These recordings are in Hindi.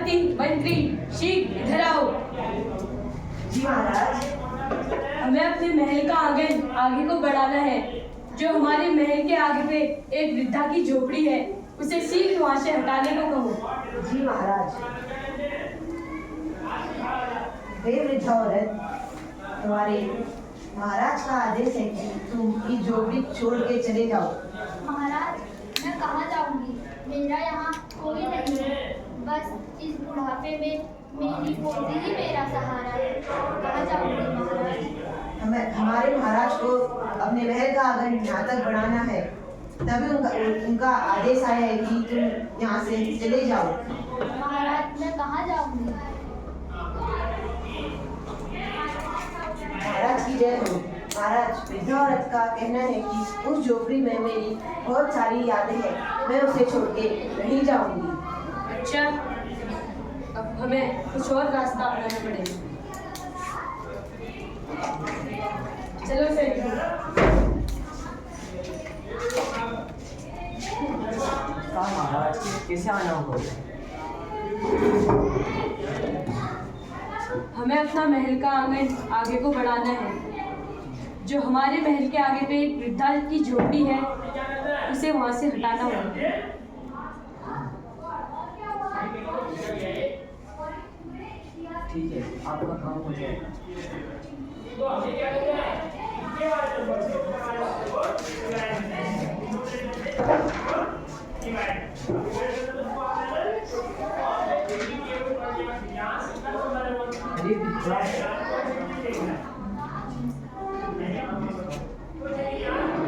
सेनापति मंत्री शीघ्र इधर आओ। जी महाराज। हमें अपने महल का आंगन आगे को बढ़ाना है। जो हमारे महल के आगे पे एक वृद्धा की झोपड़ी है, उसे शीघ्र वहां से हटाने को कहो। जी महाराज। हे वृद्धा औरत, तुम्हारे महाराज का आदेश है कि तुम की झोपड़ी छोड़ के चले जाओ। महाराज, मैं कहाँ जाऊंगी? मेरा यहाँ कोई नहीं है। बस इस बुढ़ापे में मेरी पोती ही मेरा सहारा है। कहाँ जाऊंगी महाराज? हमारे महाराज को अपने महल का आंगन यहाँ तक बढ़ाना है, तभी उनका आदेश आया है कि तुम यहाँ से चले जाओ। महाराज, मैं कहाँ जाऊंगी? महाराज की जय हो। महाराज, वृद्धा औरत का कहना है कि उस झोपड़ी में मेरी बहुत सारी यादें हैं, मैं उसे छोड़ के नहीं जाऊंगी। अच्छा, अब हमें कुछ और रास्ता अपनाना पड़ेगा। चलो सेठ। महाराज कैसे आना होगा? हमें अपना महल का आंगन आगे को बढ़ाना है। जो हमारे महल के आगे पे एक वृद्धा की झोपड़ी है, उसे वहां से हटाना होगा। ठीक है, आपका काम हो जाएगा।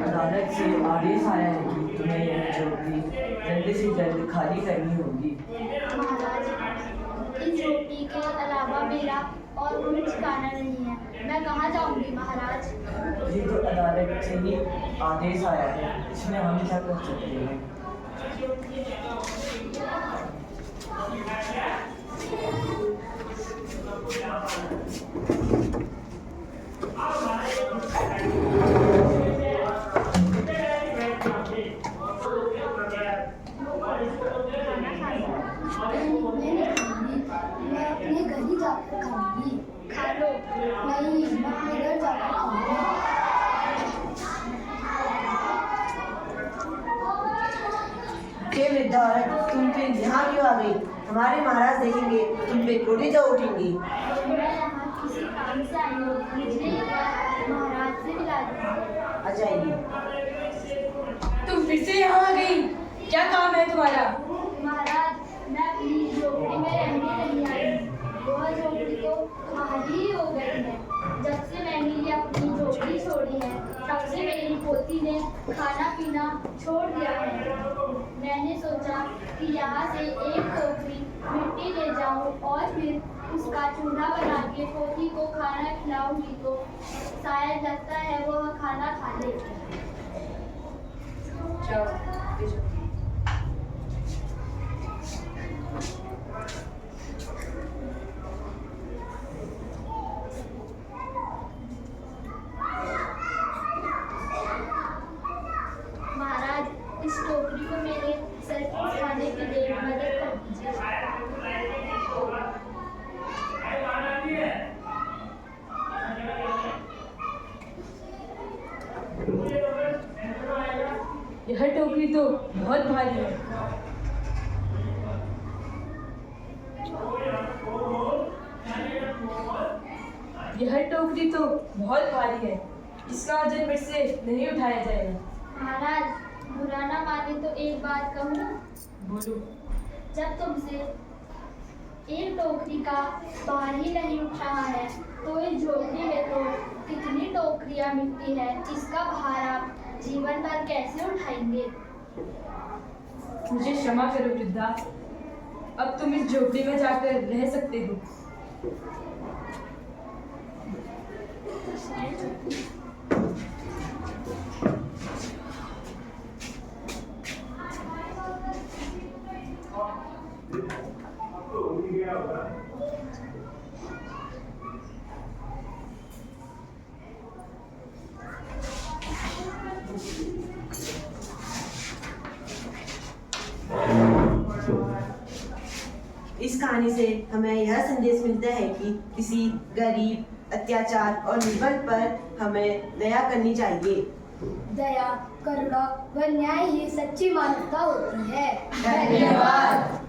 अदालत से आदेश आया है कि तुम्हें यह झोपड़ी जल्दी से जल्द खाली करनी होगी। महाराज, इस झोपड़ी के अलावा मेरा और कोई ठिकाना नहीं है। मैं कहाँ जाऊंगी महाराज? ये तो अदालत से ही आदेश आया है, इसमें हम क्या कर सकते हैं? मैं अपने घर ही जाकर खाऊंगी। खा लो। नहीं, मैं अपने घर जाकर खाऊंगी। हे वृद्धा औरत, तुम फिर यहाँ क्यों आ गई? हमारे महाराज देखेंगे तुम पे कोड़ी तो उठेंगी। मैं यहाँ किसी काम से आई हूँ। मुझे एक बार महाराज से मिला दीजिए। आ जाइए। तुम फिर से यहाँ आ गई, क्या काम है तुम्हारा? महाराज, मैं अपनी झोपड़ी में रहने नहीं आई। वह झोपड़ी तो खाली हो गई है। जब से मैंने ये अपनी झोपड़ी छोड़ी है, तब से मेरी पोती ने खाना पीना छोड़ दिया है। मैंने सोचा कि यहाँ से एक टोकरी मिट्टी ले जाऊँ और फिर उसका चूल्हा बना के पोती को खाना खिलाऊंगी तो शायद लगता है वह खाना खा ले। महाराज, इस टोकरी को मेरे सर पर उठाने के लिए मदद कर दीजिए। यह टोकरी तो बहुत भारी है। यह टोकरी तो बहुत भारी है, इसका वजन मेरे से नहीं उठाया जाएगा। महाराज, बुरा ना माने तो एक बात कहूँ? बोलो। जब तुमसे एक टोकरी का भार ही नहीं उठ रहा है, तो इस झोपड़ी में तो कितनी टोकरियाँ मिट्टी है, इसका भार आप जीवन भर कैसे उठाएंगे? मुझे क्षमा करो वृद्धा, अब तुम इस झोपड़ी में जाकर रह सकते हो। इस कहानी से हमें यह संदेश मिलता है कि किसी गरीब, अत्याचार और निर्बल पर हमें दया करनी चाहिए। दया, करुणा व न्याय ही सच्ची मानवता होती है। धन्यवाद।